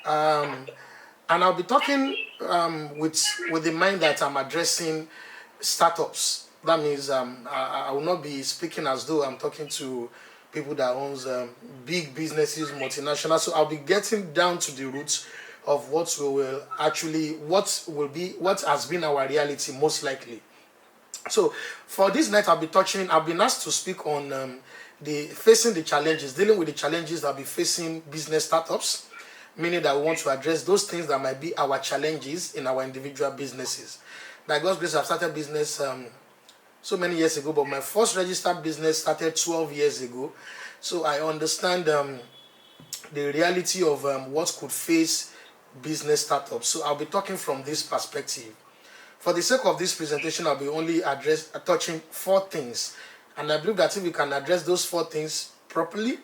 Um, and I'll be talking with the mind that I'm addressing startups. That means I will not be speaking as though I'm talking to people that owns big businesses, multinational. So I'll be getting down to the roots of what has been our reality most likely. So for this night, I've been asked to speak on the facing the challenges, dealing with the challenges that will be facing business startups, meaning that we want to address those things that might be our challenges in our individual businesses. By God's grace, I've started business so many years ago, but my first registered business started 12 years ago. So I understand the reality of what could face business startups. So I'll be talking from this perspective. For the sake of this presentation, I'll be only touching four things. And I believe that if we can address those four things properly,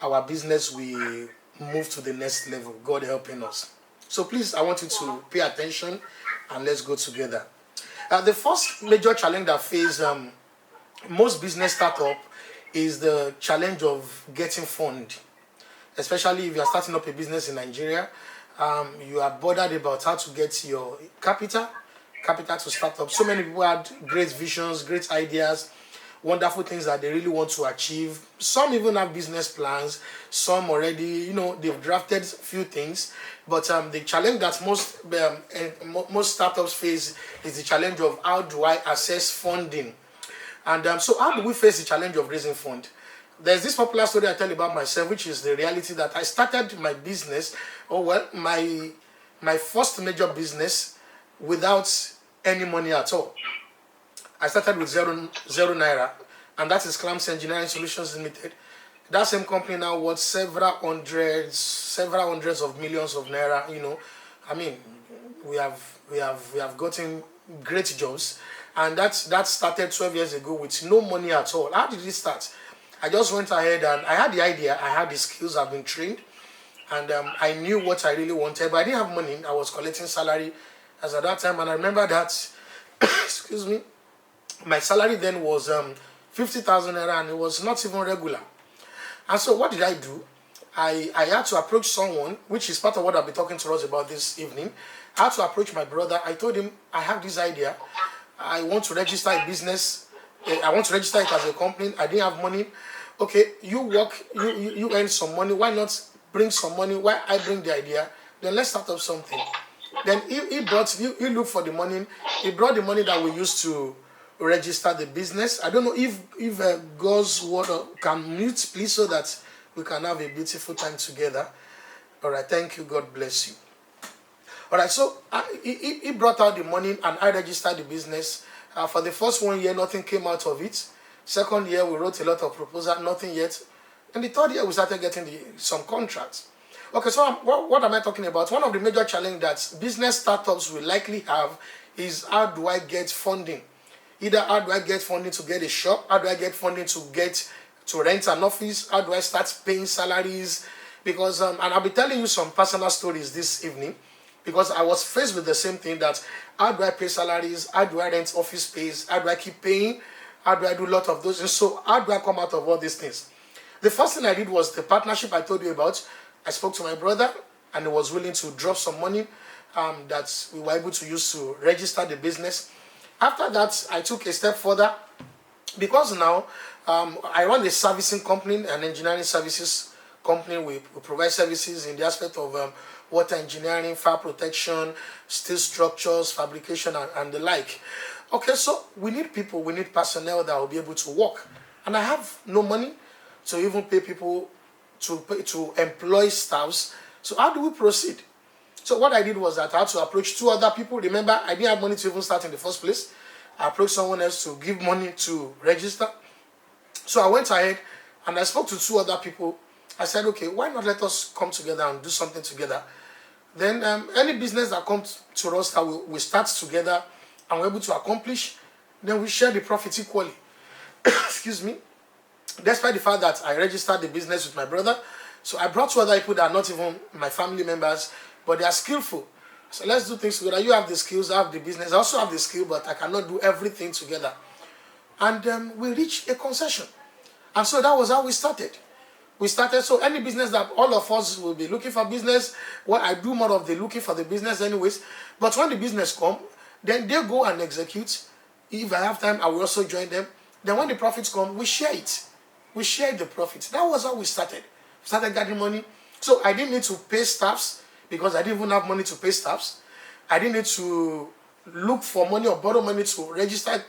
our business will move to the next level. God helping us. So please, I want you to pay attention and let's go together. The first major challenge that face most business startup is the challenge of getting fund. Especially if you are starting up a business in Nigeria, you are bothered about how to get your capital to start up. So many people had great visions, great ideas, wonderful things that they really want to achieve. Some even have business plans. Some already, they've drafted few things. But the challenge that most startups face is the challenge of how do I access funding. And so how do we face the challenge of raising fund? There's this popular story I tell about myself, which is the reality that I started my business, my first major business, without any money at all. I started with zero naira, and that is Clamps Engineering Solutions Limited. That same company now worth several hundreds of millions of naira. I mean, we have gotten great jobs, and that started 12 years ago with no money at all. How did it start? I just went ahead and I had the idea, I had the skills, I've been trained, and I knew what I really wanted, but I didn't have money. I was collecting salary as at that time, and I remember that, excuse me, my salary then was 50,000 naira, and it was not even regular. And so what did I do? I had to approach someone, which is part of what I'll be talking to us about this evening. I had to approach my brother. I told him, I have this idea. I want to register a business. I want to register it as a company. I didn't have money. Okay, you work, you earn some money. Why not bring some money? Why I bring the idea? Then let's start up something. Then he looked for the money. He brought the money that we used to register the business. I don't know if God's word can mute, please, so that we can have a beautiful time together. All right, thank you. God bless you. All right, so he brought out the money and I registered the business. For the first 1 year, nothing came out of it. Second year, we wrote a lot of proposals, nothing yet. And the third year, we started getting some contracts. Okay, so what am I talking about? One of the major challenges that business startups will likely have is how do I get funding? Either how do I get funding to get a shop? How do I get funding to rent an office? How do I start paying salaries? Because, and I'll be telling you some personal stories this evening, because I was faced with the same thing, that how do I pay salaries? How do I rent office space? How do I keep paying? How do I do a lot of those? And so how do I come out of all these things? The first thing I did was the partnership I told you about. I spoke to my brother, and he was willing to drop some money that we were able to use to register the business. After that, I took a step further, because now I run a servicing company, an engineering services company. We provide services in the aspect of water engineering, fire protection, steel structures, fabrication, and the like. Okay, so we need people, we need personnel that will be able to work. And I have no money to even pay people to employ staffs. So how do we proceed? So what I did was that I had to approach two other people. Remember, I didn't have money to even start in the first place. I approached someone else to give money to register. So I went ahead and I spoke to two other people. I said, okay, why not let us come together and do something together? Then any business that comes to us that we start together and we're able to accomplish, then we share the profit equally. Excuse me. Despite the fact that I registered the business with my brother, so I brought two other people that are not even my family members, but they are skillful. So let's do things together. You have the skills, I have the business. I also have the skill, but I cannot do everything together. And we reached a concession. And so that was how we started. We started, so any business that all of us will be looking for business, well, I do more of the looking for the business anyways. But when the business come, then they go and execute. If I have time, I will also join them. Then when the profits come, we share it. We share the profits. That was how we started. We started getting money. So I didn't need to pay staffs because I didn't even have money to pay staffs. I didn't need to look for money or borrow money to register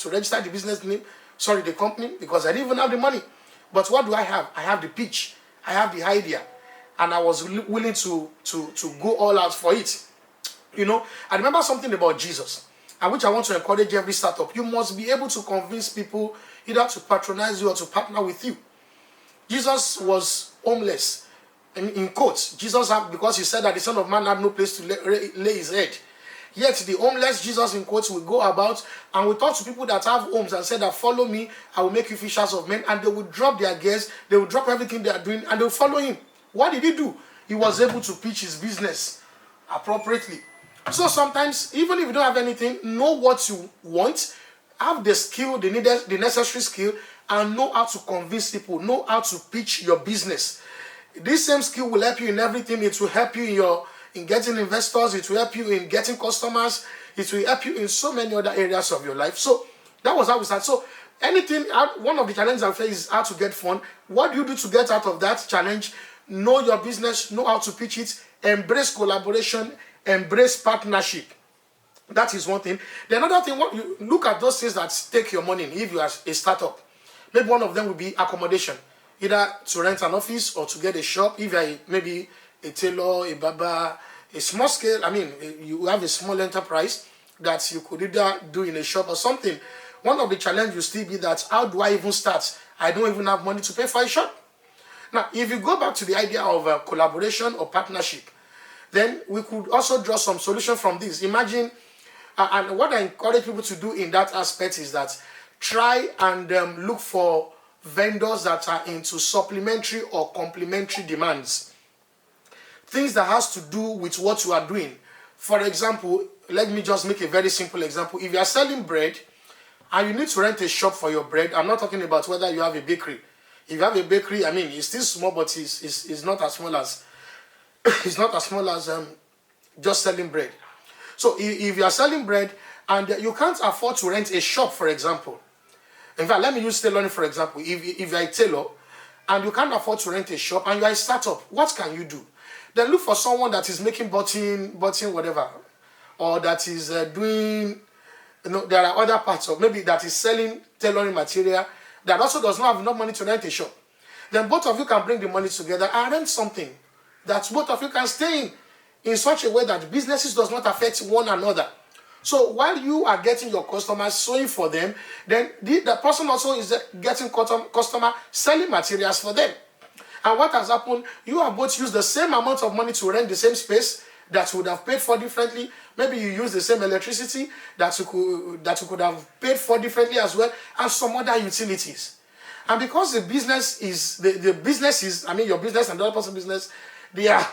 register the business name, the company, because I didn't even have the money. But what do I have? I have the pitch. I have the idea. And I was willing to go all out for it. You know, I remember something about Jesus, and which I want to encourage every startup. You must be able to convince people either to patronize you or to partner with you. Jesus was homeless. In quotes, Jesus had, because he said that the Son of Man had no place to lay his head. Yet the homeless Jesus, in quotes, will go about and will talk to people that have homes and say that, follow me, I will make you fishers of men. And they will drop their gears, they will drop everything they are doing, and they will follow him. What did he do? He was able to pitch his business appropriately. So sometimes, even if you don't have anything, know what you want, have the skill, the necessary skill, and know how to convince people, know how to pitch your business. This same skill will help you in everything. It will help you in getting investors. It will help you in getting customers. It will help you in so many other areas of your life. So that was how we started. So one of the challenges I face is how to get fund. What do you do to get out of that challenge? Know your business, know how to pitch it, embrace collaboration, embrace partnership. That is one thing. The another thing, what you look at those things that take your money if you are a startup. Maybe one of them will be accommodation. Either to rent an office or to get a shop. If you are maybe a tailor, a barber, a small scale, you have a small enterprise that you could either do in a shop or something. One of the challenges will still be that, how do I even start? I don't even have money to pay for a shop. Now, if you go back to the idea of collaboration or partnership, then we could also draw some solution from this. Imagine, and what I encourage people to do in that aspect is that try and look for vendors that are into supplementary or complementary demands. Things that has to do with what you are doing. For example, let me just make a very simple example. If you are selling bread and you need to rent a shop for your bread, I'm not talking about whether you have a bakery. If you have a bakery, it's still small, but it's not as small as just selling bread. So if you are selling bread and you can't afford to rent a shop, for example. In fact, let me use tailoring for example. If you're a tailor and you can't afford to rent a shop and you're a startup, what can you do? Then look for someone that is making button whatever, or that is doing, there are other parts of, maybe that is selling tailoring material that also does not have enough money to rent a shop. Then both of you can bring the money together and rent something that both of you can stay in such a way that businesses does not affect one another. So while you are getting your customers, sewing for them, then the person also is getting customer selling materials for them. And what has happened, you have both used the same amount of money to rent the same space that you would have paid for differently. Maybe you use the same electricity that you could have paid for differently as well, and some other utilities. And because the business is, your business and the other person's business, they are,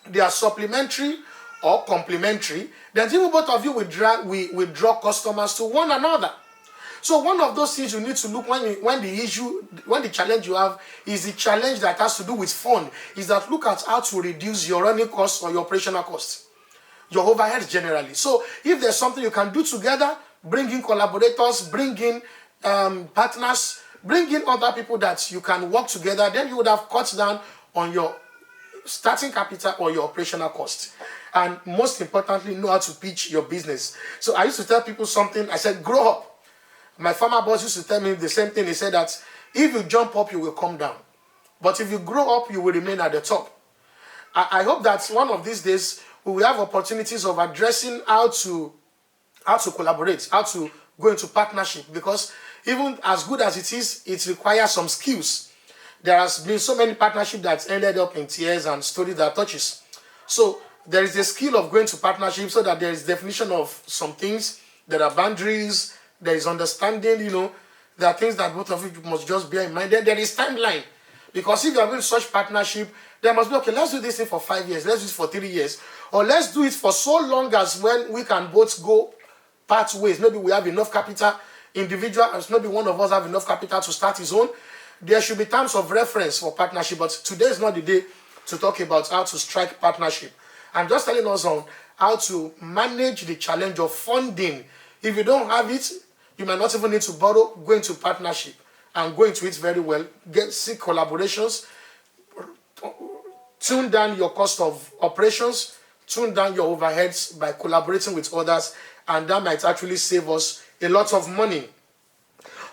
they are supplementary or complementary, then even both of you will draw customers to one another. So one of those things you need to look when the challenge you have is the challenge that has to do with fund, is that look at how to reduce your running costs or your operational costs, your overheads generally. So if there's something you can do together, bring in collaborators, bring in partners, bring in other people that you can work together, then you would have cut down on your starting capital or your operational cost. And most importantly, know how to pitch your business. So I used to tell people something, I said, grow up. My former boss used to tell me the same thing. He said that if you jump up, you will come down. But if you grow up, you will remain at the top. I hope that one of these days, we will have opportunities of addressing how to collaborate, how to go into partnership. Because even as good as it is, it requires some skills. There has been so many partnerships that ended up in tears and stories that touches. So there is a skill of going to partnership so that there is definition of some things. There are boundaries. There is understanding, there are things that both of you must just bear in mind. Then there is timeline. Because if you are doing such partnership, there must be, okay, let's do this thing for 5 years, let's do it for 3 years, or let's do it for so long as when we can both go part ways. Maybe we have enough capital, individual, as maybe one of us have enough capital to start his own, there should be terms of reference for partnership, but today is not the day to talk about how to strike partnership. I'm just telling us on how to manage the challenge of funding. If you don't have it, you might not even need to borrow. Go into partnership and go into it very well. Seek collaborations. Tune down your cost of operations. Tune down your overheads by collaborating with others, and that might actually save us a lot of money.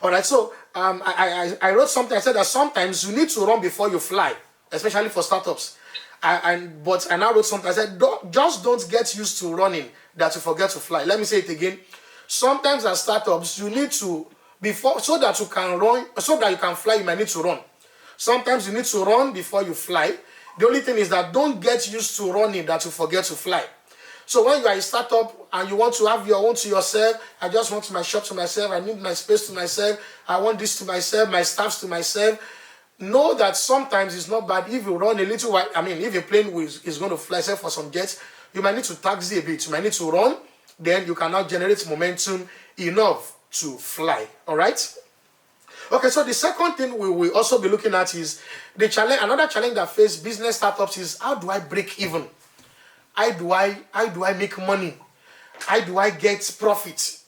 All right, so I wrote something. I said that sometimes you need to run before you fly, especially for startups. But I now wrote something. I said, just don't get used to running that you forget to fly. Let me say it again. Sometimes as startups, you need to, before, so that you can run, so that you can fly, you might need to run. Sometimes you need to run before you fly. The only thing is that don't get used to running that you forget to fly. So when you are a startup and you want to have your own to yourself, I just want my shop to myself, I need my space to myself, I want this to myself, my staffs to myself. Know that sometimes it's not bad if you run a little while. I mean, if a plane is going to fly, say for some jets, you might need to taxi a bit. You might need to run. Then you can now generate momentum enough to fly. All right? Okay, so the second thing we will also be looking at is the challenge. Another challenge that faces business startups is, how do I break even? How do I make money? How do I get profit?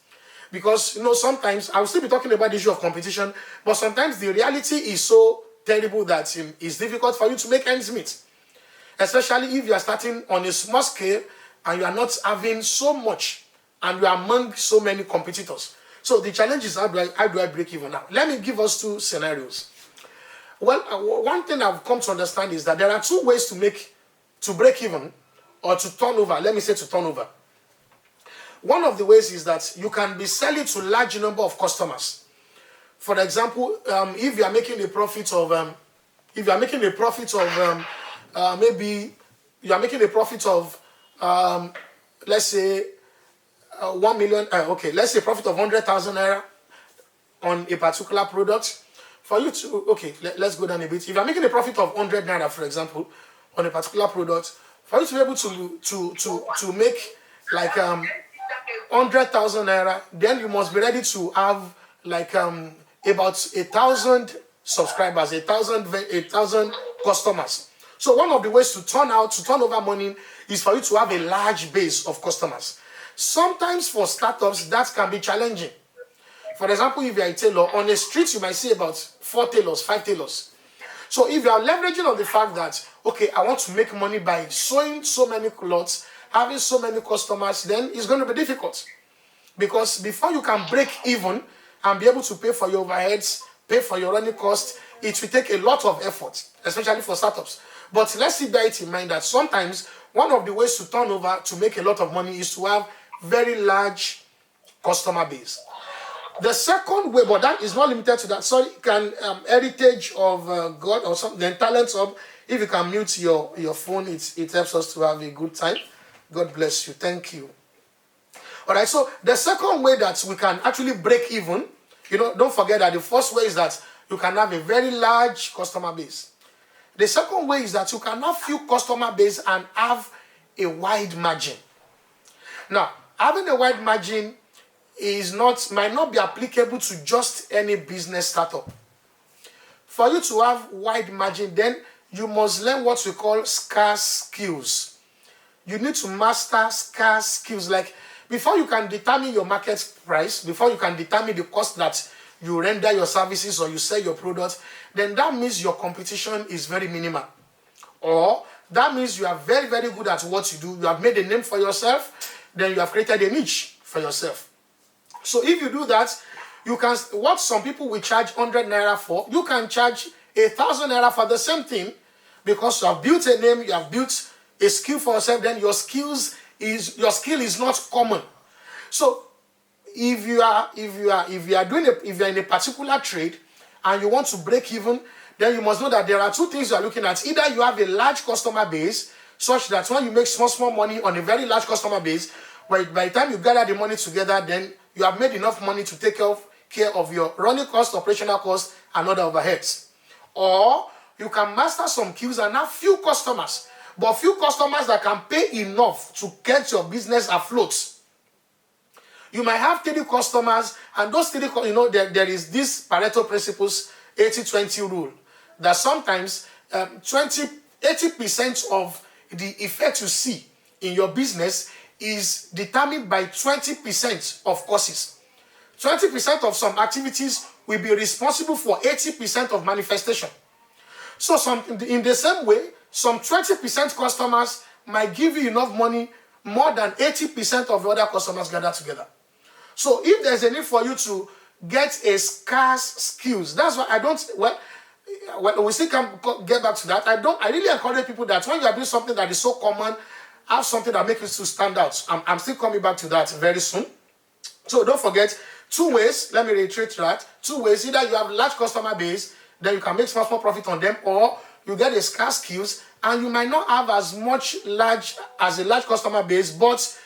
Because, sometimes I will still be talking about the issue of competition, but sometimes the reality is so terrible that it's difficult for you to make ends meet. Especially if you are starting on a small scale and you are not having so much and you are among so many competitors. So the challenge is, how do I break even? Now, let me give us two scenarios. Well, one thing I've come to understand is that there are two ways to break even or to turn over. Let me say to turn over. One of the ways is that you can be selling to large number of customers. For example, if you are making a profit of, let's say 1 million. Let's say profit of 100,000 naira on a particular product. For you to let's go down a bit. If you are making a profit of 100 naira, for example, on a particular product, for you to be able to make like 100,000 naira, then you must be ready to have like about 1,000 subscribers, 1,000 customers. So one of the ways to turn over money is for you to have a large base of customers. Sometimes for startups that can be challenging. For example, if you are a tailor on a street, you might see about 4 tailors, 5 tailors. So if you are leveraging on the fact that, I want to make money by sewing so many clothes, having so many customers, then it's going to be difficult. Because before you can break even and be able to pay for your overheads, pay for your running costs, it will take a lot of effort, especially for startups. But let's bear it in mind that sometimes one of the ways to turn over to make a lot of money is to have very large customer base. The second way, but that is not limited to that. Sorry, can Heritage of God or something, then Talents Hub, if you can mute your phone, it helps us to have a good time. God bless you. Thank you. All right, so the second way that we can actually break even, don't forget that the first way is that you can have a very large customer base. The second way is that you can have few customer base and have a wide margin. Now, having a wide margin might not be applicable to just any business startup. For you to have wide margin, then you must learn what we call scarce skills. You need to master scarce skills. Like, before you can determine your market price, before you can determine the cost that you render your services or you sell your product, then that means your competition is very minimal. Or that means you are very, very good at what you do. You have made a name for yourself, then you have created a niche for yourself. So if you do that, you can, what some people will charge 100 naira for, you can charge 1,000 naira for the same thing, because you have built a name, you have built a skill for yourself, then your skill is not common. So if you are in a particular trade and you want to break even, then you must know that there are two things you are looking at. Either you have a large customer base, such that when you make small money on a very large customer base, by the time you gather the money together, then you have made enough money to take care of your running costs, operational costs, and other overheads. Or you can master some skills and have few customers, but few customers that can pay enough to get your business afloat. You might have 30 customers, and those 30, there is this Pareto principles 80-20 rule, that sometimes 80% of the effect you see in your business is determined by 20% of causes. 20% of some activities will be responsible for 80% of manifestation. So in the same way, some 20% customers might give you enough money more than 80% of the other customers gathered together. So if there's a need for you to get a scarce skills, that's why I don't, well, we still can get back to that. I really encourage people that when you are doing something that is so common, have something that makes you to stand out. I'm still coming back to that very soon. So don't forget, 2 ways, let me reiterate that. 2 ways, either you have large customer base, then you can make small profit on them, or you get a scarce skills, and you might not have as much as a large customer base, but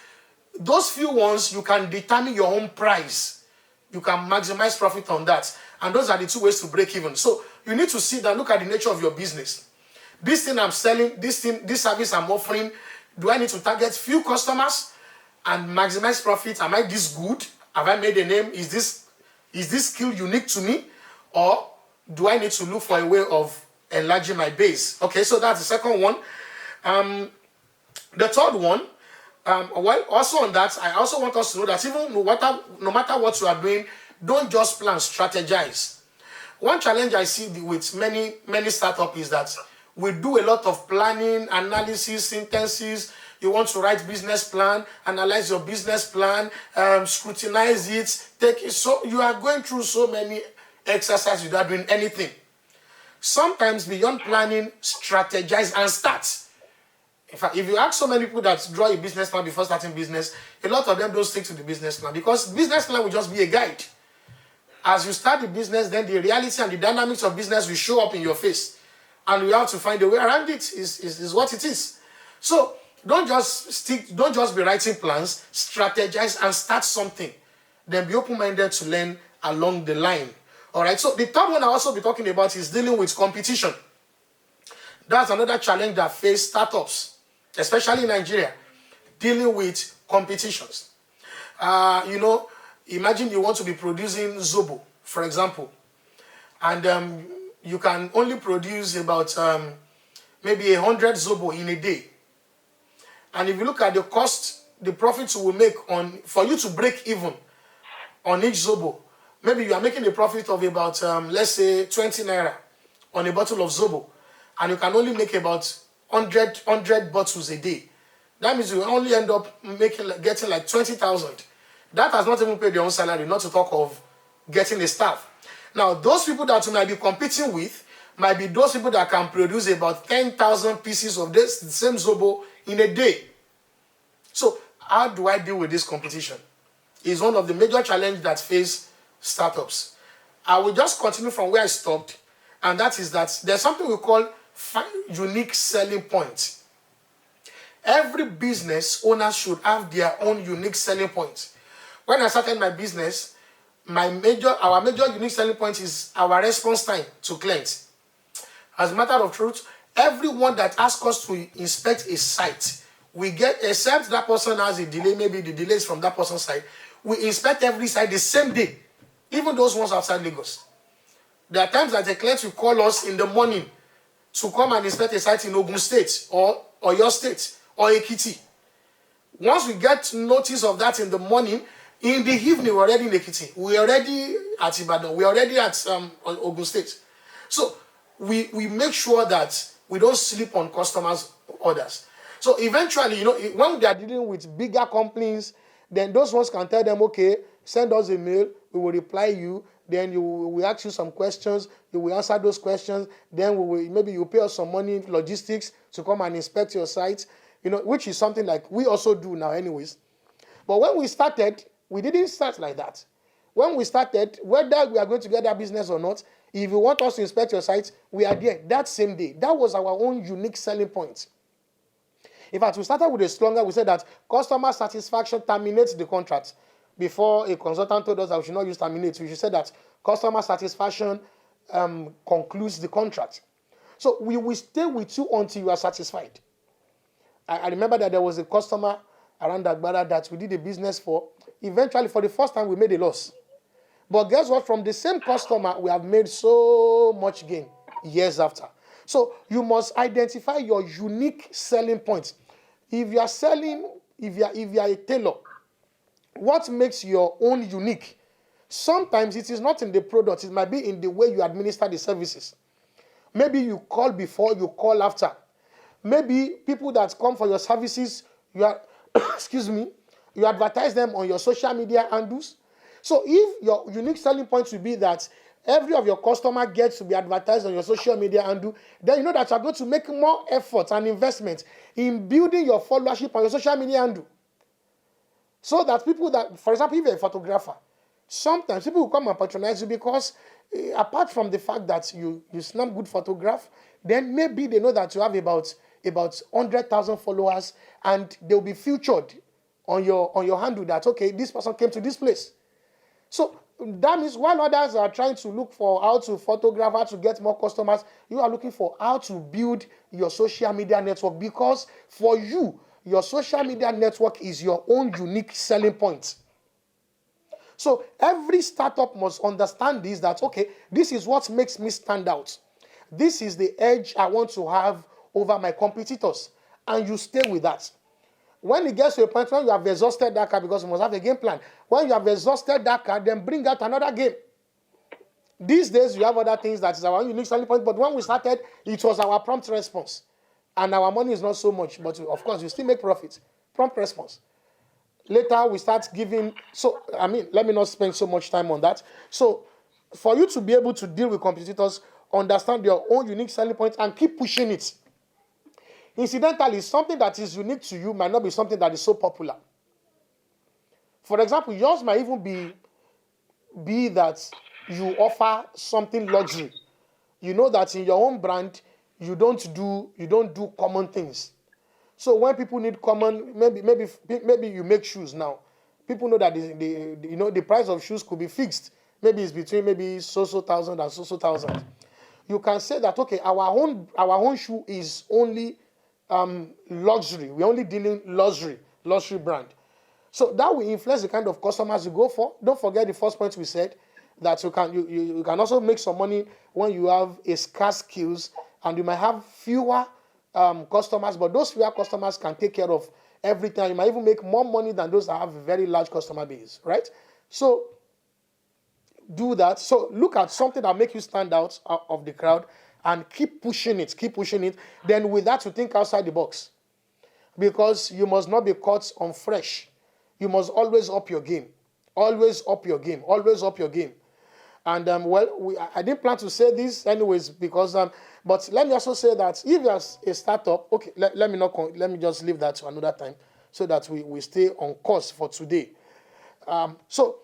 those few ones, you can determine your own price. You can maximize profit on that. And those are the 2 ways to break even. So you need to see that, look at the nature of your business. This thing I'm selling, this service I'm offering, do I need to target few customers and maximize profit? Am I this good? Have I made a name? Is this skill unique to me? Or do I need to look for a way of enlarging my base? Okay, so that's the second one. The third one, well, also on that, I also want us to know that even no matter what you are doing, don't just plan, strategize. One challenge I see with many startups is that we do a lot of planning, analysis, synthesis. You want to write business plan, analyze your business plan, scrutinize it, take it. So you are going through so many exercises without doing anything. Sometimes beyond planning, strategize and start. In fact, if you ask so many people that draw a business plan before starting business, a lot of them don't stick to the business plan because business plan will just be a guide. As you start the business, then the reality and the dynamics of business will show up in your face. And you have to find a way around it, is what it is. So don't just be writing plans, strategize and start something. Then be open-minded to learn along the line. All right, so the third one I'll also be talking about is dealing with competition. That's another challenge that face startups, especially in Nigeria, dealing with competitions. Imagine you want to be producing Zobo, for example, and you can only produce about maybe 100 Zobo in a day. And if you look at the cost, the profits you will make for you to break even on each Zobo, maybe you are making a profit of about, let's say, 20 naira on a bottle of Zobo, and you can only make about 100 bottles a day. That means you only end up getting like 20,000. That has not even paid your own salary, not to talk of getting a staff. Now, those people that you might be competing with might be those people that can produce about 10,000 pieces of the same Zobo in a day. So, how do I deal with this competition? It's one of the major challenges that face startups. I will just continue from where I stopped, and that is that there's something we call unique selling points. Every business owner should have their own unique selling points. When I started my business, our major unique selling point is our response time to clients. As a matter of truth, everyone that asks us to inspect a site, we get, except that person has a delay, maybe the delay is from that person's side, we inspect every site the same day, even those ones outside Lagos. There are times that the clients will call us in the morning to come and inspect a site in Ogun State or your state or Ekiti. Once we get notice of that in the morning, in the evening we're already in Ekiti, we're already at Ibadan, we're already at Ogun State. So we make sure that we don't sleep on customers' orders. So eventually, when they are dealing with bigger companies, then those ones can tell them, okay, send us a mail, we will reply you, then we ask you some questions, you will answer those questions, then maybe you pay us some money in logistics to come and inspect your site, which is something like we also do now anyways. But when we started, we didn't start like that. When we started, whether we are going to get that business or not, if you want us to inspect your site, we are there that same day. That was our own unique selling point. In fact, we started with a slogan. We said that customer satisfaction terminates the contract. Before a consultant told us that we should not use terminate, we should say that customer satisfaction concludes the contract. So we will stay with you until you are satisfied. I remember that there was a customer around Agbara that we did a business for. Eventually, for the first time, we made a loss. But guess what? From the same customer, we have made so much gain years after. So you must identify your unique selling points. If you are selling, if you are a tailor, what makes your own unique? Sometimes it is not in the product, it might be in the way you administer the services. Maybe you call before, you call after. Maybe people that come for your services, you are, excuse me, you advertise them on your social media handles. So if your unique selling point will be that every of your customer gets to be advertised on your social media handle, then you know that you are going to make more effort and investment in building your followership on your social media handle. So that people that, for example, if you're a photographer, sometimes people will come and patronize you because apart from the fact that you snap good photograph, then maybe they know that you have about 100,000 followers and they'll be featured on your handle that, okay, this person came to this place. So that means while others are trying to look for how to photograph, how to get more customers, you are looking for how to build your social media network, because for you, your social media network is your own unique selling point. So every startup must understand this, that, okay, this is what makes me stand out. This is the edge I want to have over my competitors. And you stay with that. When it gets to a point when you have exhausted that car, because you must have a game plan. When you have exhausted that car, then bring out another game. These days, you have other things that is our unique selling point. But when we started, it was our prompt response. And our money is not so much. But of course, you still make profit. Prompt response. Later, we start giving. So, let me not spend so much time on that. So, for you to be able to deal with competitors, understand your own unique selling point and keep pushing it. Incidentally, something that is unique to you might not be something that is so popular. For example, yours might even be that you offer something luxury. You know that in your own brand, you don't do common things. So when people need common, maybe you make shoes now. People know that the price of shoes could be fixed. Maybe it's between so thousand and so thousand. You can say that, okay, our own shoe is only luxury. We're only dealing luxury brand. So that will influence the kind of customers you go for. Don't forget the first point we said, that you can also make some money when you have a scarce skills, and you might have fewer customers, but those fewer customers can take care of everything. You might even make more money than those that have a very large customer base, right? So do that. So look at something that make you stand out of the crowd and keep pushing it. Then with that, you think outside the box, because you must not be caught on fresh. You must always up your game. Always up your game. And I didn't plan to say this anyways, because but let me also say that if you're a startup, okay, let me just leave that to another time, so that we stay on course for today. So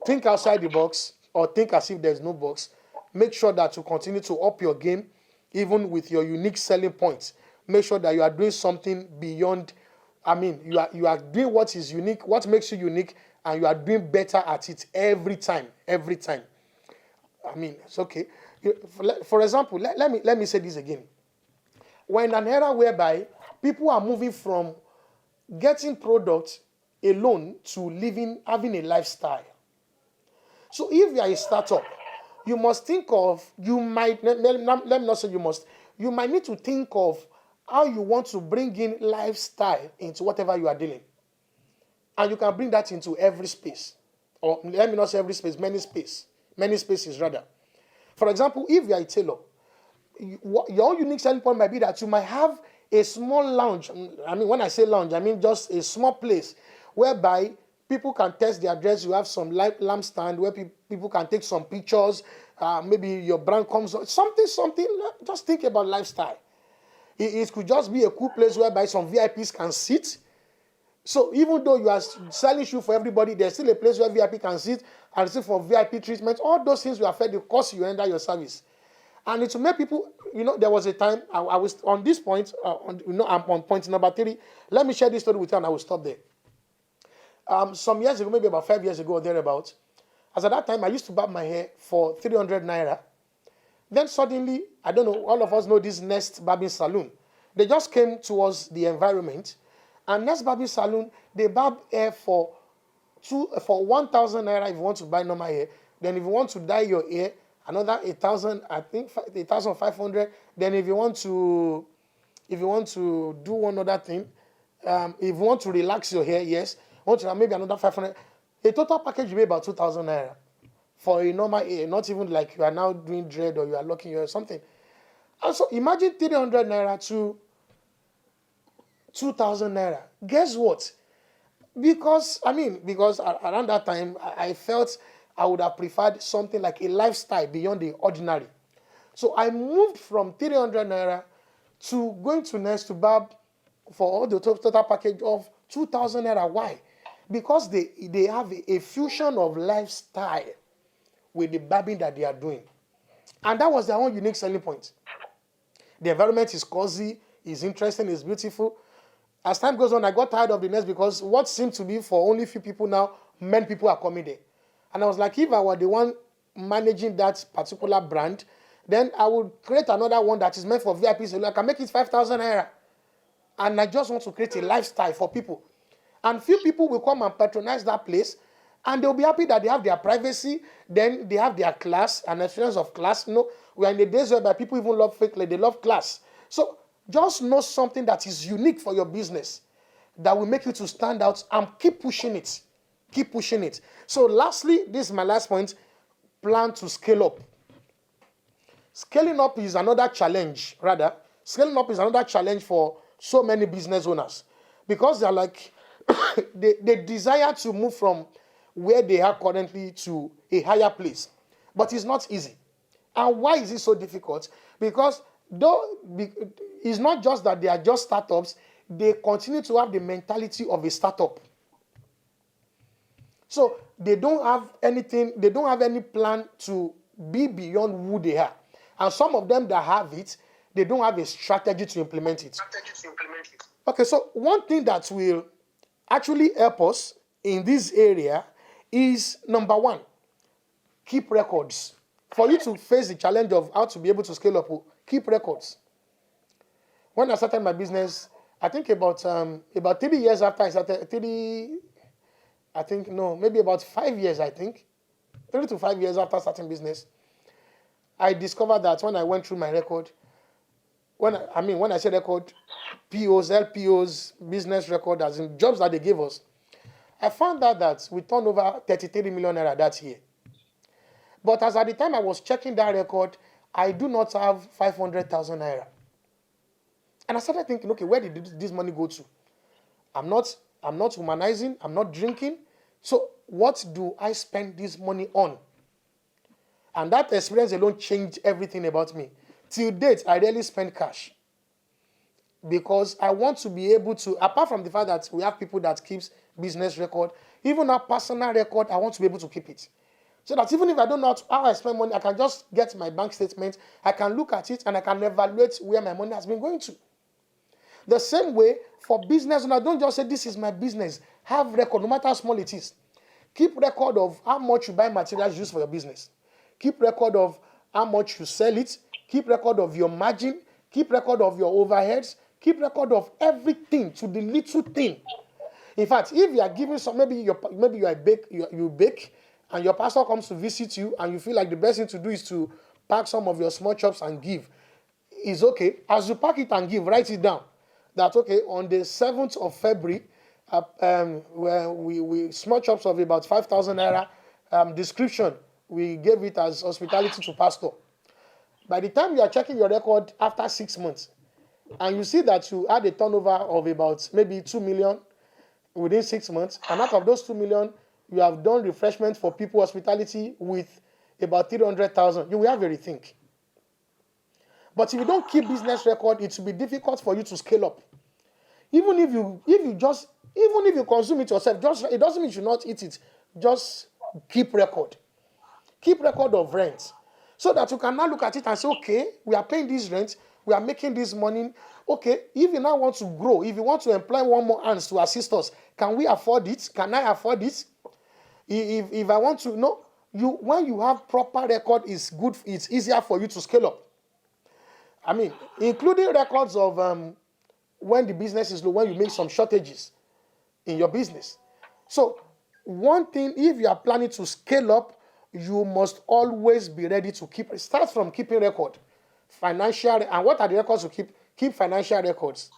think outside the box, or think as if there's no box. Make sure that you continue to up your game, even with your unique selling points. Make sure that you are doing something beyond. You are doing what is unique, what makes you unique, and you are doing better at it every time. It's okay. For example, let me say this again. We're in an era whereby people are moving from getting products alone to having a lifestyle. So if you are a startup, you must think of, you might need to think of how you want to bring in lifestyle into whatever you are doing. And you can bring that into every space. Or let me not say every space, many spaces rather. For example, if you are a tailor, your own unique selling point might be that you might have a small lounge. When I say lounge, I mean just a small place whereby people can test their dress. You have some lamp stand where people can take some pictures. Maybe your brand comes on. Something. Just think about lifestyle. It could just be a cool place whereby some VIPs can sit. So even though you are selling shoe for everybody, there's still a place where VIP can sit and receive for VIP treatment. All those things will affect the cost you render your service. And it will make people, there was a time, I was on this point, I'm on point number 3. Let me share this story with you and I will stop there. Some years ago, maybe about 5 years ago or thereabouts, as at that time, I used to barb my hair for 300 naira. Then suddenly, I don't know, all of us know this Nest Barbing Salon. They just came towards the environment. And Nest Barbing Salon, they barb hair for for 1,000 naira if you want to buy normal hair. Then if you want to dye your hair, another 1,000, I think 1,500. Then if you want to do one other thing, if you want to relax your hair, yes, want to maybe another 500. A total package will be about 2,000 naira for a normal hair, not even like you are now doing dread or you are locking your hair or something. Also, imagine 300 naira to 2,000 naira. Guess what? Because around that time, I felt I would have preferred something like a lifestyle beyond the ordinary. So I moved from 300 naira to going to Next to Barb for all the total package of 2,000 naira. Why? Because they have a fusion of lifestyle with the barbing that they are doing. And that was their own unique selling point. The environment is cozy, is interesting, is beautiful. As time goes on, I got tired of the Nest because what seemed to be for only few people now, many people are coming there. And I was like, if I were the one managing that particular brand, then I would create another one that is meant for VIPs. So I can make it 5,000 naira. And I just want to create a lifestyle for people. And few people will come and patronize that place, and they'll be happy that they have their privacy, then they have their class, an experience of class. We are in the days whereby people even love fake, like they love class. So just know something that is unique for your business that will make you to stand out and keep pushing it. Keep pushing it. So lastly, this is my last point, plan to scale up. Scaling up is another challenge, Scaling up is another challenge for so many business owners because they're like, they desire to move from where they are currently to a higher place. But it's not easy. And why is it so difficult? Because it's not just that they are just startups, they continue to have the mentality of a startup. So they don't have any plan to be beyond who they are. And some of them that have it, they don't have a strategy to implement it. Okay, so one thing that will actually help us in this area is, number one, keep records. For you to face the challenge of how to be able to scale up, keep records. When I started my business, I think about 3 years after I started, maybe about 5 years, 3 to 5 years after starting business, I discovered that when I went through my record, when I say record, POs, LPOs, business record, as in jobs that they gave us, I found out that we turned over 33 million naira that year. But as at the time I was checking that record, I do not have 500,000 naira. And I started thinking, okay, where did this money go to? I'm not humanizing, I'm not drinking. So what do I spend this money on? And that experience alone changed everything about me. Till date, I rarely spend cash. Because I want to be able to, apart from the fact that we have people that keeps business record, even our personal record, I want to be able to keep it. So that even if I don't know how I spend money, I can just get my bank statement, I can look at it, and I can evaluate where my money has been going to. The same way for business, and I don't just say this is my business. Have record, no matter how small it is. Keep record of how much you buy materials used for your business. Keep record of how much you sell it. Keep record of your margin. Keep record of your overheads. Keep record of everything to the little thing. In fact, if you are giving some, maybe you bake, and your pastor comes to visit you, and you feel like the best thing to do is to pack some of your small chops and give, it's okay. As you pack it and give, write it down. That okay, on the 7th of February, where we small chops of about 5,000 naira, description, we gave it as hospitality to pastor. By the time you are checking your record after 6 months, and you see that you had a turnover of about maybe 2 million within 6 months, and out of those 2 million, you have done refreshment for people, hospitality with about 300,000, you will have a rethink. But if you don't keep business record, it will be difficult for you to scale up. Even if you consume it yourself, it doesn't mean you should not eat it. Just keep record. Keep record of rent. So that you can now look at it and say, okay, we are paying this rent, we are making this money. Okay, if you now want to grow, if you want to employ one more hands to assist us, can we afford it? Can I afford it? If I want to know, when you have proper record, it's good, it's easier for you to scale up. Including records of when the business is low, when you make some shortages in your business. So one thing, if you are planning to scale up, you must always be ready to start from keeping record. Financial, and what are the records to keep? Keep financial records.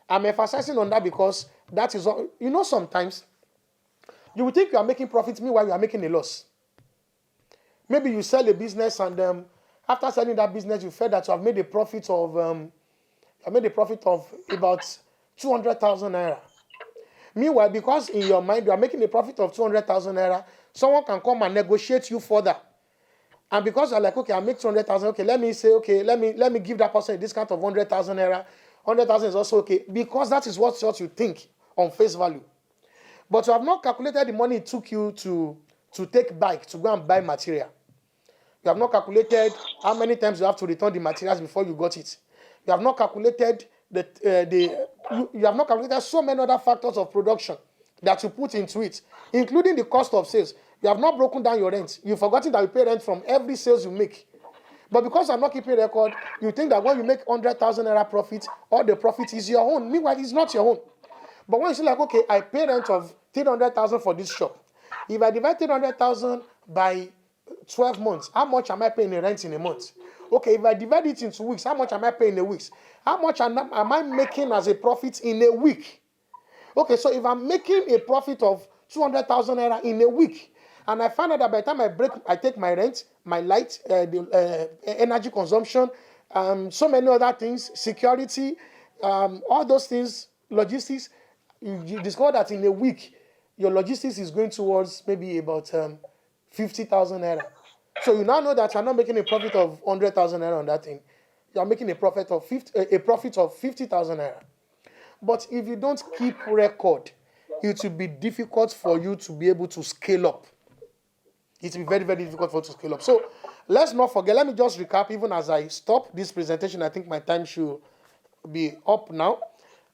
I'm emphasizing on that because that is all. Sometimes you will think you are making profits, meanwhile you are making a loss. Maybe you sell a business and after selling that business, you felt that you have made a profit of about 200,000 naira. Meanwhile, because in your mind you are making a profit of 200,000 naira, someone can come and negotiate you further. And because you're like, okay, I make 200,000, okay, let me give that person a discount of 100,000 naira. 100,000 is also okay, because that is what you think on face value. But you have not calculated the money it took you to take bike, to go and buy material. You have not calculated how many times you have to return the materials before you got it. You have not calculated you have not calculated so many other factors of production that you put into it, including the cost of sales. You have not broken down your rent. You've forgotten that you pay rent from every sales you make. But because you're not keeping record, you think that when you make 100,000 naira profit, all the profit is your own. Meanwhile, it's not your own. But when you say like, okay, I pay rent of 300,000 for this shop. If I divide 300,000 by 12 months, how much am I paying in rent in a month? Okay, if I divide it into weeks, how much am I paying in a week? How much am I making as a profit in a week? Okay, so if I'm making a profit of 200,000 naira in a week, and I find out that by the time I take my rent, my light, energy consumption, so many other things, security, all those things, logistics, you discover that in a week, your logistics is going towards maybe about 50,000 naira. So you now know that you're not making a profit of 100,000 naira on that thing. You're making a profit of 50,000 naira. But if you don't keep record, it will be difficult for you to be able to scale up. It will be very, very difficult for you to scale up. So let's not forget. Let me just recap even as I stop this presentation. I think my time should be up now.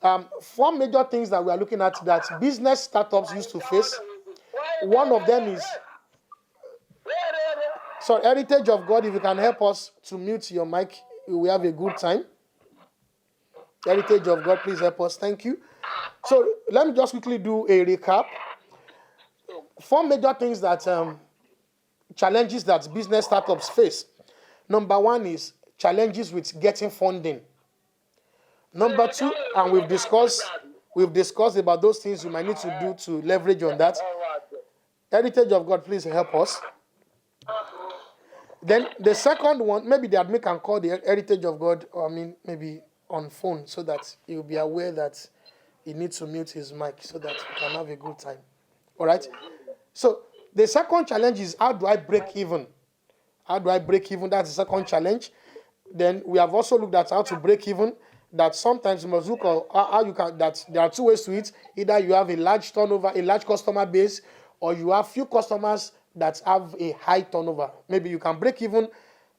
4 major things that we are looking at that business startups used to face. One of them is... So, Heritage of God, if you can help us to mute your mic, we have a good time. Heritage of God, please help us. Thank you. So, let me just quickly do a recap. 4 major things that challenges that business startups face. Number 1 is challenges with getting funding. Number 2, and we've discussed about those things you might need to do to leverage on that. Heritage of God, please help us. Then the second one, maybe the admin can call the Heritage of God, or maybe on phone, so that he'll be aware that he needs to mute his mic so that we can have a good time. All right? So the second challenge is, how do I break even? How do I break even? That's the second challenge. Then we have also looked at how to break even. That sometimes you must look at how you can, that there are 2 ways to it. Either you have a large turnover, a large customer base, or you have few customers that have a high turnover. Maybe you can break even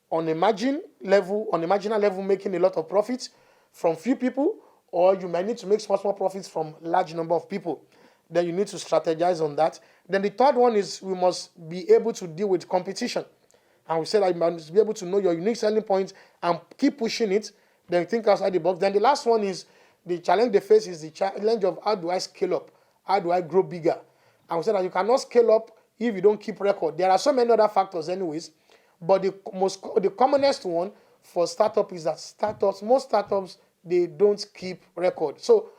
on a marginal level, making a lot of profits from few people, or you might need to make small profits from large number of people. Then you need to strategize on that. Then the third one is, we must be able to deal with competition. And we said that you must be able to know your unique selling points and keep pushing it. Then think outside the box. Then the last one is, the challenge they face is the challenge of, how do I scale up? How do I grow bigger? And we said that you cannot scale up if you don't keep record. There are so many other factors anyways, but the commonest one for startup is that most startups, they don't keep record. So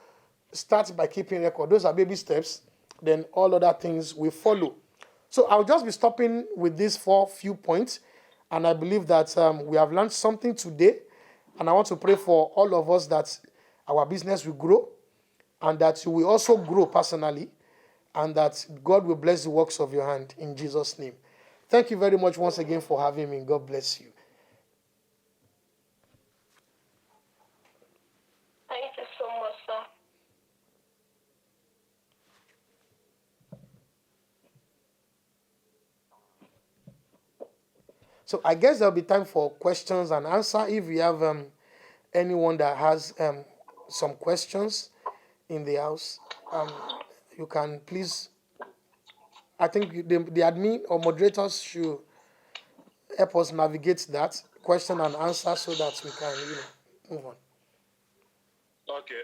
start by keeping record. Those are baby steps. Then all other things will follow. So I'll just be stopping with these few points, and I believe that we have learned something today, and I want to pray for all of us that our business will grow, and that you will also grow personally, and that God will bless the works of your hand in Jesus' name. Thank you very much once again for having me. God bless you. Thank you so much, sir. So I guess there'll be time for questions and answer. If we have anyone that has some questions in the house, you can please. I think the admin or moderators should help us navigate that question and answer so that we can move on. Okay.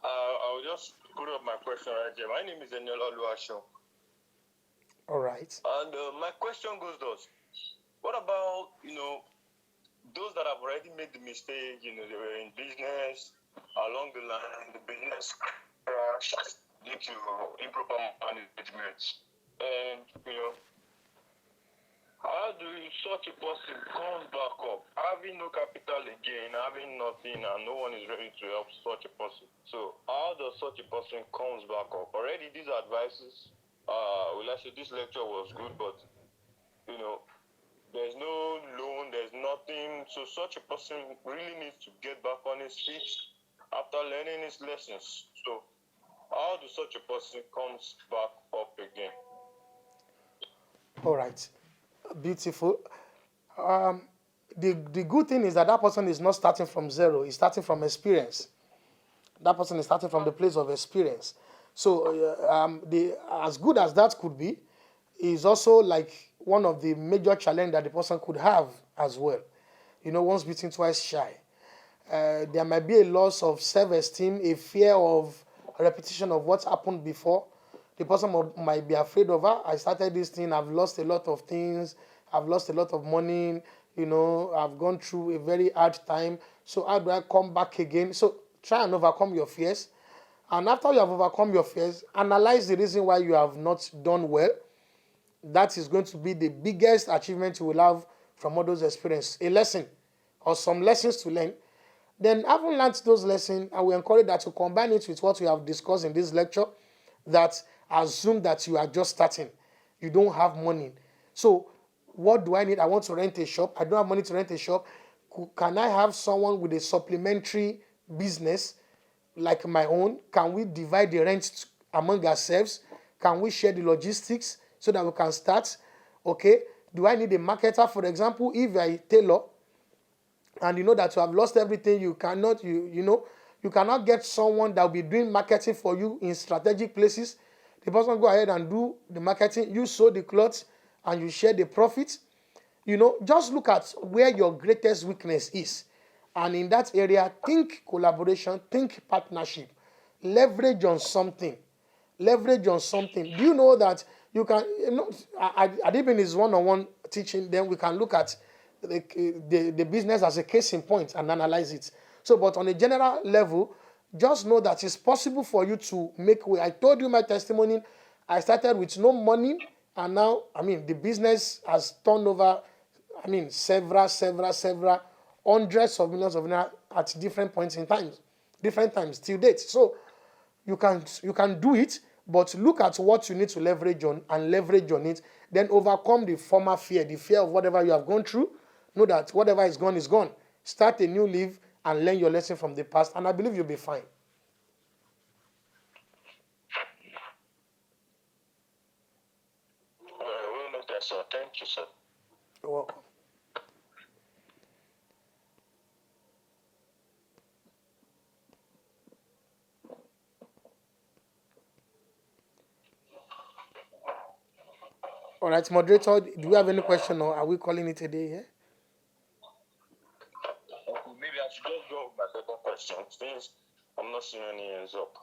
I'll just put up my question right here. My name is Daniel Oluwasho. All right. And my question goes thus. What about, those that have already made the mistake, they were in business, along the line, the business crashed due to improper management. And, how do such a person come back up, having no capital again, having nothing, and no one is ready to help such a person? So, how does such a person comes back up? Already, these advices, this lecture was good, but, there's no loan, there's nothing. So, such a person really needs to get back on his feet after learning his lessons. So, how does such a person comes back up again? All right. Beautiful. The good thing is that person is not starting from zero. He's starting from experience. That person is starting from the place of experience. So as good as that could be, is also like one of the major challenges that the person could have as well. Once bitten, twice shy. There might be a loss of self-esteem, a fear of repetition of what happened before. The person might be afraid of, I started this thing, I've lost a lot of things, I've lost a lot of money, I've gone through a very hard time. So how do I come back again? So try and overcome your fears. And after you have overcome your fears, analyze the reason why you have not done well. That is going to be the biggest achievement you will have from all those experiences. A lesson or some lessons to learn. Then having learned those lessons, I will encourage that to combine it with what we have discussed in this lecture, that assume that you are just starting. You don't have money. So what do I need? I want to rent a shop. I don't have money to rent a shop. Can I have someone with a supplementary business like my own? Can we divide the rent among ourselves? Can we share the logistics so that we can start? Okay. Do I need a marketer? For example, if you are a tailor and you know that you have lost everything, you cannot get someone that will be doing marketing for you in strategic places. The person go ahead and do the marketing, you sew the clothes, and you share the profit. Just look at where your greatest weakness is. And in that area, think collaboration, think partnership, leverage on something. Leverage on something. Do you know that you can, Adibin is one-on-one teaching, then we can look at the business as a case in point and analyze it. So, but on a general level, just know that it's possible for you to make way. I told you my testimony. I started with no money, and now, the business has turned over, several hundreds of millions of naira at different points in time, different times till date. So you can do it, but look at what you need to leverage on and leverage on it. Then overcome the former fear, the fear of whatever you have gone through. Know that whatever is gone is gone. Start a new life and learn your lesson from the past, and I believe you'll be fine. Well noted, sir. Thank you, sir. You're welcome. All right, moderator, do you have any question, or are we calling it a day here? Maybe I should just go with my second question since I'm not seeing any hands up.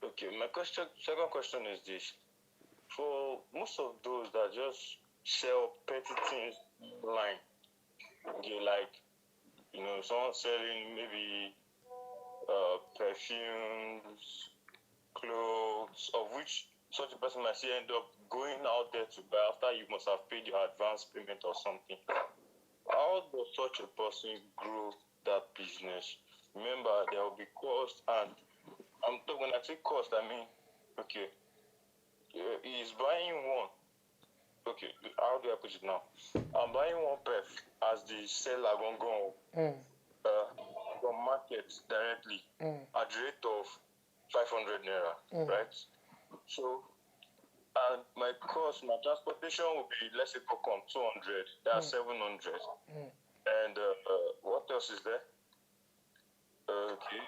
Okay, my second question is this. For most of those that just sell petty things online, okay, like, someone selling maybe perfumes, clothes, of which such a person might end up going out there to buy after you must have paid your advance payment or something. How does such a person grow that business? Remember, there will be cost, and when I say cost, I mean, okay, he's buying one. Okay, how do I put it now? I'm buying one perf as the seller going from market directly at the rate of 500 naira, right? So, and my transportation will be, let's say, Procom 200, that's 700. And what else is there? Okay,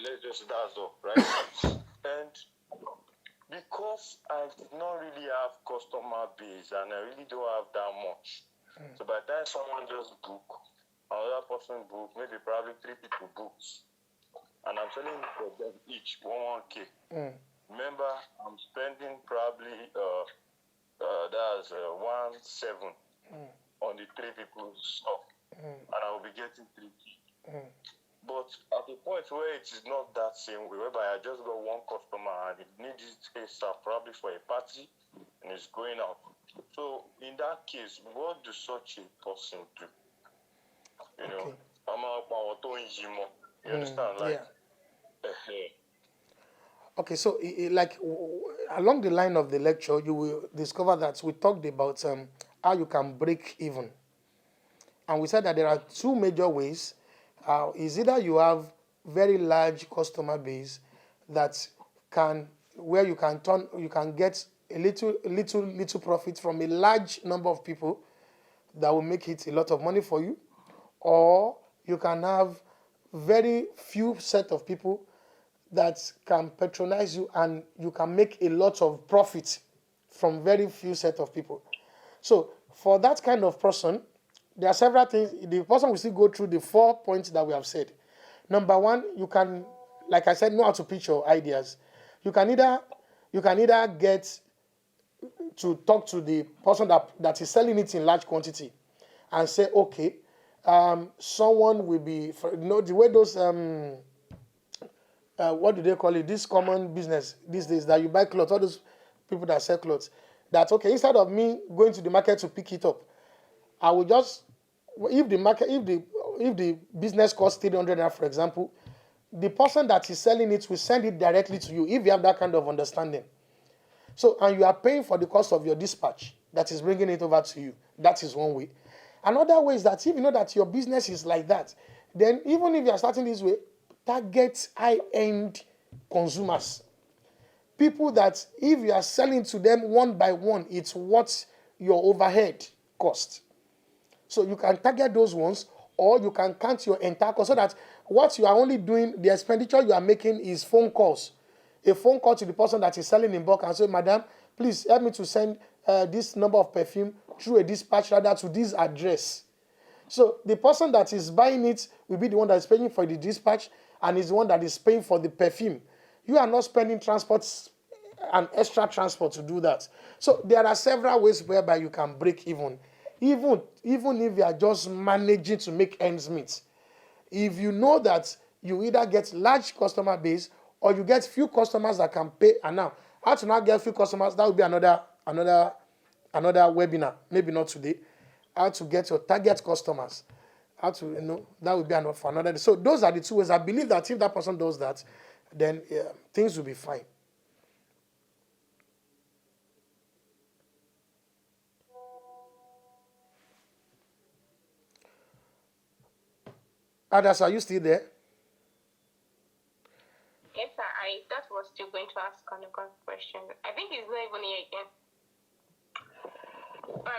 let's just, that's all, right? And because I did not really have customer base and I really don't have that much, so by the time someone just book, another person book, maybe probably 3 people booked, and I'm selling for them each 1K. Remember, I'm spending probably that's 1.7 on the 3 people's stock, and I will be getting 3K. But at the point where it is not that same way, whereby I just got one customer and it needs it ASAP, probably for a party, and it's going out. So in that case, what does such a person do? You know, I'm you understand? Like, Okay, so like along the line of the lecture, you will discover that we talked about how you can break even, and we said that there are 2 major ways. Is either you have very large customer base that can where you can get a little profit from a large number of people that will make it a lot of money for you, or you can have very few set of people that can patronize you and you can make a lot of profit from very few set of people. So for that kind of person, there are several things. The person will still go through the 4 points that we have said. Number 1, you can, like I said, know how to pitch your ideas. You can either get to talk to the person that is selling it in large quantity and say, okay, someone will be, the way those, what do they call it? This common business these days that you buy clothes, all those people that sell clothes, that, okay, instead of me going to the market to pick it up, I will just, if the business costs 300 naira, for example, the person that is selling it will send it directly to you if you have that kind of understanding. So, and you are paying for the cost of your dispatch that is bringing it over to you. That is one way. Another way is that if you know that your business is like that, then even if you are starting this way, target high-end consumers. People that if you are selling to them one by one, it's what your overhead cost. So you can target those ones, or you can count your entire cost so that what you are only doing, the expenditure you are making is phone calls. A phone call to the person that is selling in bulk and say, madam, please help me to send this number of perfume through a dispatch rider to this address. So the person that is buying it will be the one that is paying for the dispatch and is the one that is paying for the perfume. You are not spending transport and extra transport to do that. So there are several ways whereby you can break even if you are just managing to make ends meet. If you know that you either get large customer base or you get few customers that can pay, and now how to now get few customers, that will be another webinar, maybe not today. How to get your target customers, how to, that will be enough for another day. So those are the 2 ways. I believe that if that person does that, then things will be fine. Adas, are you still there? Yes, sir. I thought was still going to ask another question. I think he's not even here again.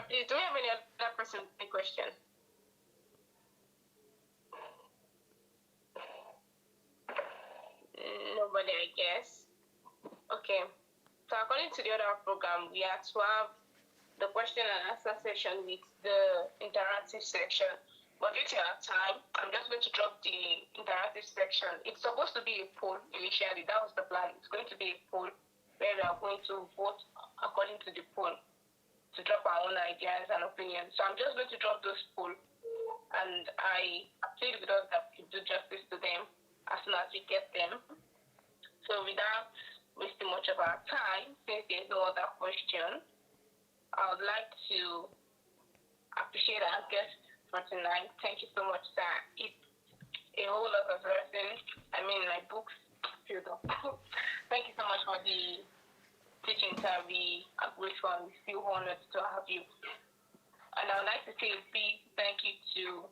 Please, do we have any other person with a question? Nobody, I guess. Okay. So according to the other program, we are to have the question and answer section with the interactive section. But due to our time, I'm just going to drop the interactive section. It's supposed to be a poll initially. That was the plan. It's going to be a poll where we are going to vote according to the poll to drop our own ideas and opinions. So I'm just going to drop those polls, and I plead with us that we do justice to them as soon as we get them. So without wasting much of our time, since there's no other question, I would like to appreciate our guest for tonight. Thank you so much, sir. It's a whole lot of lessons. I mean, my books filled up. Thank you so much for the teaching, sir. We are grateful and we feel honored to have you. And I would like to say a big thank you to